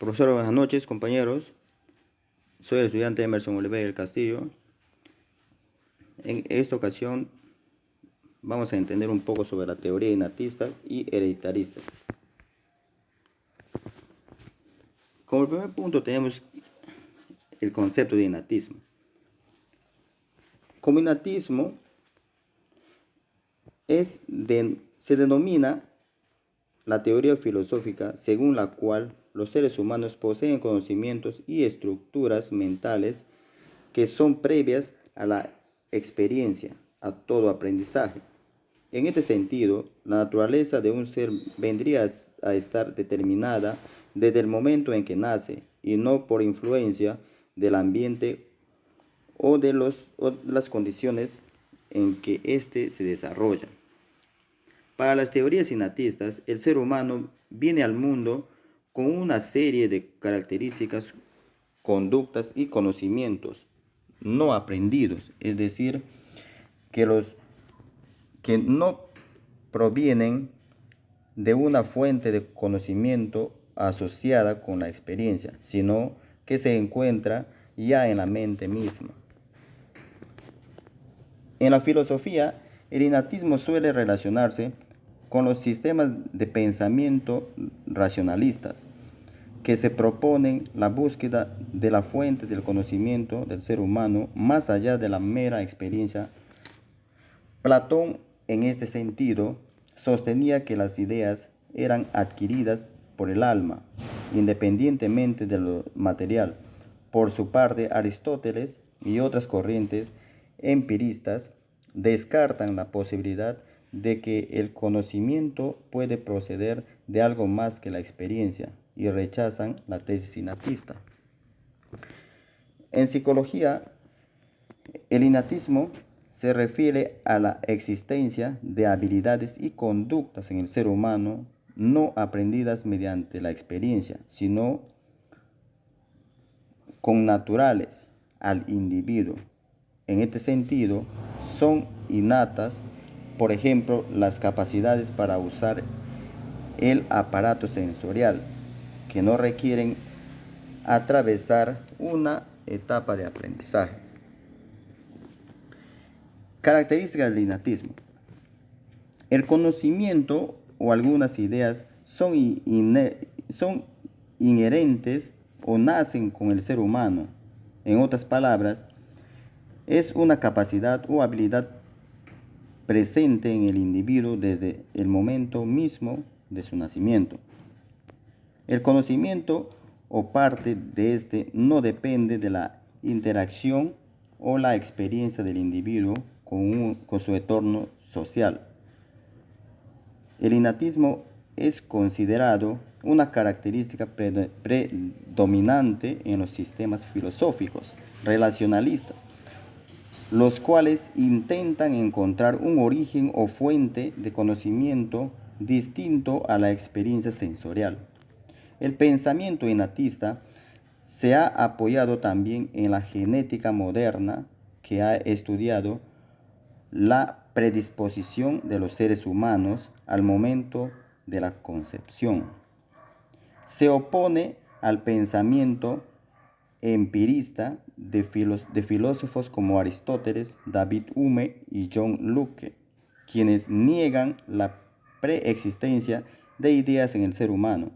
Profesor, buenas noches, compañeros. Soy el estudiante Emerson Oliveira del Castillo. En esta ocasión vamos a entender un poco sobre la teoría innatista y hereditarista. Como primer punto tenemos el concepto de innatismo. Como innatismo se denomina la teoría filosófica según la cual los seres humanos poseen conocimientos y estructuras mentales que son previas a la experiencia, a todo aprendizaje. En este sentido, la naturaleza de un ser vendría a estar determinada desde el momento en que nace y no por influencia del ambiente o de las condiciones en que éste se desarrolla. Para las teorías innatistas, el ser humano viene al mundo con una serie de características, conductas y conocimientos no aprendidos, es decir, que no provienen de una fuente de conocimiento asociada con la experiencia, sino que se encuentra ya en la mente misma. En la filosofía, el innatismo suele relacionarse con los sistemas de pensamiento racionalistas, que se proponen la búsqueda de la fuente del conocimiento del ser humano más allá de la mera experiencia. Platón, en este sentido, sostenía que las ideas eran adquiridas por el alma, independientemente de lo material. Por su parte, Aristóteles y otras corrientes empiristas descartan la posibilidad de que el conocimiento puede proceder de algo más que la experiencia y rechazan la tesis innatista. En psicología, el innatismo se refiere a la existencia de habilidades y conductas en el ser humano no aprendidas mediante la experiencia, sino connaturales al individuo. En este sentido, son innatas, por ejemplo, las capacidades para usar el aparato sensorial, que no requieren atravesar una etapa de aprendizaje. Características del innatismo. El conocimiento o algunas ideas son inherentes o nacen con el ser humano. En otras palabras, es una capacidad o habilidad presente en el individuo desde el momento mismo de su nacimiento. El conocimiento o parte de este no depende de la interacción o la experiencia del individuo con su entorno social. El innatismo es considerado una característica predominante en los sistemas filosóficos relacionalistas, los cuales intentan encontrar un origen o fuente de conocimiento distinto a la experiencia sensorial. El pensamiento innatista se ha apoyado también en la genética moderna, que ha estudiado la predisposición de los seres humanos al momento de la concepción. Se opone al pensamiento empirista de filósofos como Aristóteles, David Hume y John Locke, quienes niegan la preexistencia de ideas en el ser humano.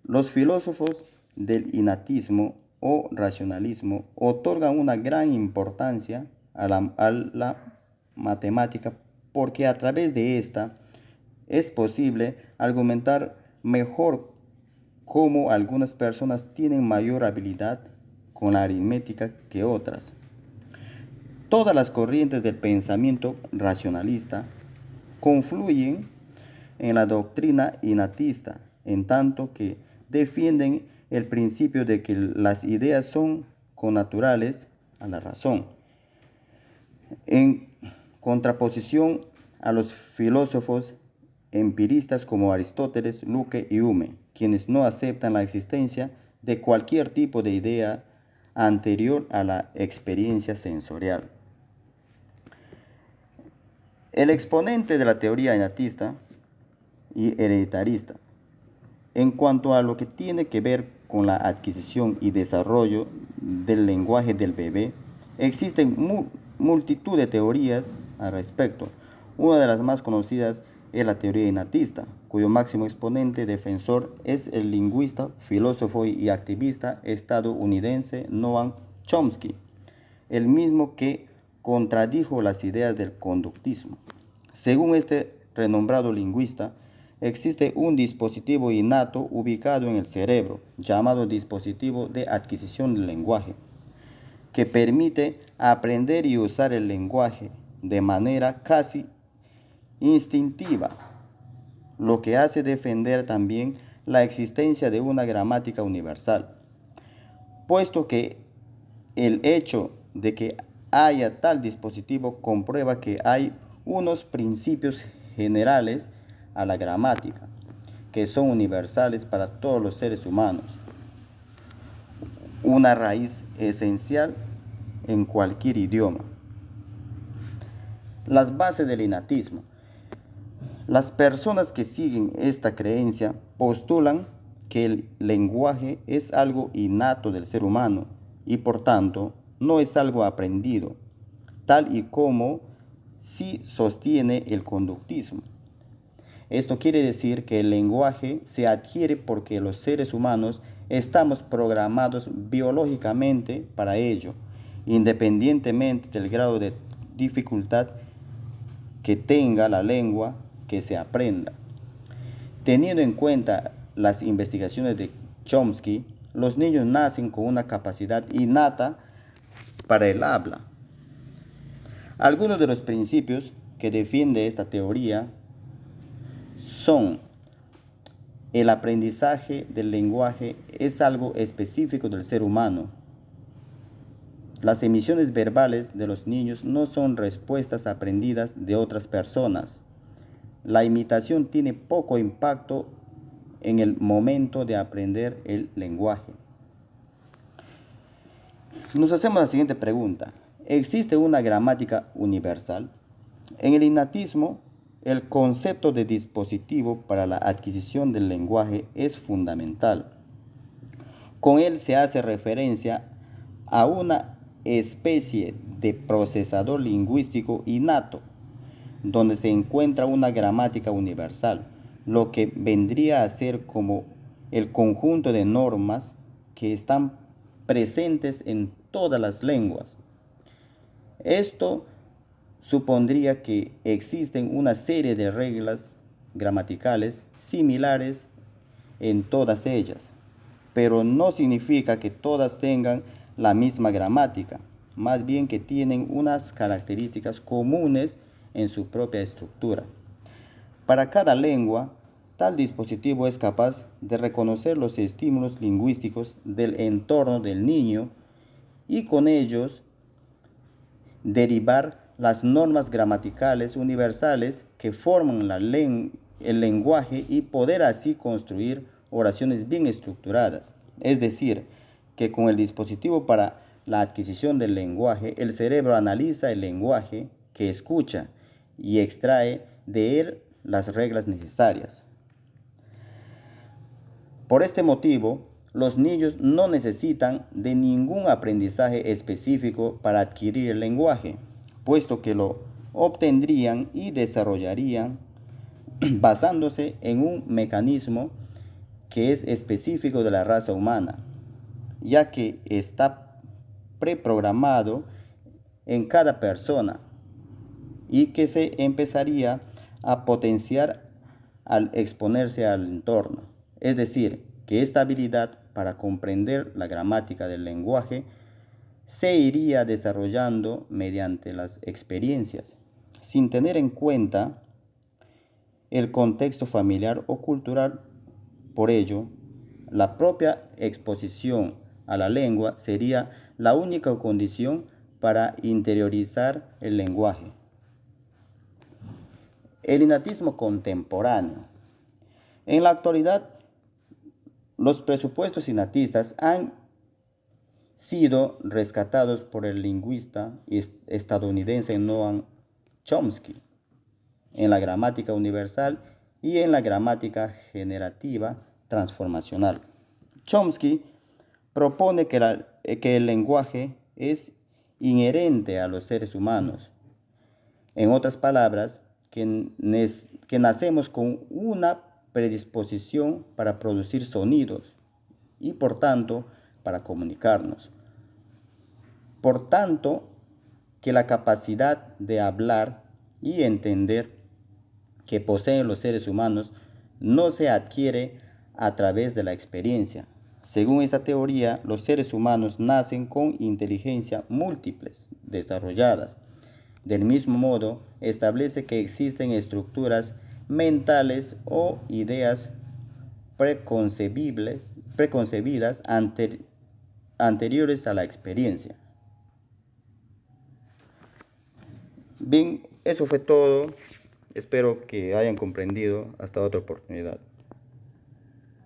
Los filósofos del innatismo o racionalismo otorgan una gran importancia a la matemática porque a través de esta es posible argumentar mejor cómo algunas personas tienen mayor habilidad con la aritmética que otras. Todas las corrientes del pensamiento racionalista confluyen en la doctrina innatista, en tanto que defienden el principio de que las ideas son connaturales a la razón, en contraposición a los filósofos empiristas como Aristóteles, Locke y Hume, quienes no aceptan la existencia de cualquier tipo de idea anterior a la experiencia sensorial. El exponente de la teoría innatista y hereditarista, en cuanto a lo que tiene que ver con la adquisición y desarrollo del lenguaje del bebé. Existen multitud de teorías al respecto. Una de las más conocidas es la teoría innatista, cuyo máximo exponente defensor es el lingüista, filósofo y activista estadounidense Noam Chomsky, el mismo que contradijo las ideas del conductismo. Según este renombrado lingüista, existe un dispositivo innato ubicado en el cerebro, llamado dispositivo de adquisición del lenguaje, que permite aprender y usar el lenguaje de manera casi instintiva, lo que hace defender también la existencia de una gramática universal, puesto que el hecho de que haya tal dispositivo comprueba que hay unos principios generales a la gramática que son universales para todos los seres humanos, una raíz esencial en cualquier idioma. Las bases del innatismo. Las personas que siguen esta creencia postulan que el lenguaje es algo innato del ser humano y por tanto no es algo aprendido, tal y como sí sostiene el conductismo. Esto quiere decir que el lenguaje se adquiere porque los seres humanos estamos programados biológicamente para ello, independientemente del grado de dificultad que tenga la lengua que se aprenda. Teniendo en cuenta las investigaciones de Chomsky, los niños nacen con una capacidad innata para el habla. Algunos de los principios que defiende esta teoría son: el aprendizaje del lenguaje es algo específico del ser humano. Las emisiones verbales de los niños no son respuestas aprendidas de otras personas. La imitación tiene poco impacto en el momento de aprender el lenguaje. Nos hacemos la siguiente pregunta: ¿existe una gramática universal? En el innatismo, el concepto de dispositivo para la adquisición del lenguaje es fundamental. Con él se hace referencia a una especie de procesador lingüístico innato, donde se encuentra una gramática universal, lo que vendría a ser como el conjunto de normas que están presentes en todas las lenguas. Esto supondría que existen una serie de reglas gramaticales similares en todas ellas, pero no significa que todas tengan la misma gramática, más bien que tienen unas características comunes en su propia estructura. Para cada lengua, tal dispositivo es capaz de reconocer los estímulos lingüísticos del entorno del niño y con ellos derivar las normas gramaticales universales que forman el lenguaje y poder así construir oraciones bien estructuradas. Es decir, que con el dispositivo para la adquisición del lenguaje, el cerebro analiza el lenguaje que escucha y extrae de él las reglas necesarias. Por este motivo, los niños no necesitan de ningún aprendizaje específico para adquirir el lenguaje, puesto que lo obtendrían y desarrollarían basándose en un mecanismo que es específico de la raza humana, ya que está preprogramado en cada persona y que se empezaría a potenciar al exponerse al entorno. Es decir, que esta habilidad para comprender la gramática del lenguaje se iría desarrollando mediante las experiencias, sin tener en cuenta el contexto familiar o cultural. Por ello, la propia exposición a la lengua sería la única condición para interiorizar el lenguaje. El innatismo contemporáneo. En la actualidad, los presupuestos innatistas han sido rescatados por el lingüista estadounidense Noam Chomsky en la gramática universal y en la gramática generativa transformacional. Chomsky propone que el lenguaje es inherente a los seres humanos. En otras palabras, que nacemos con una predisposición para producir sonidos y por tanto para comunicarnos. Por tanto, que la capacidad de hablar y entender que poseen los seres humanos no se adquiere a través de la experiencia. Según esta teoría, los seres humanos nacen con inteligencia múltiples, desarrolladas. Del mismo modo, establece que existen estructuras mentales o ideas preconcebidas anteriores a la experiencia. Bien, eso fue todo. Espero que hayan comprendido. Hasta otra oportunidad.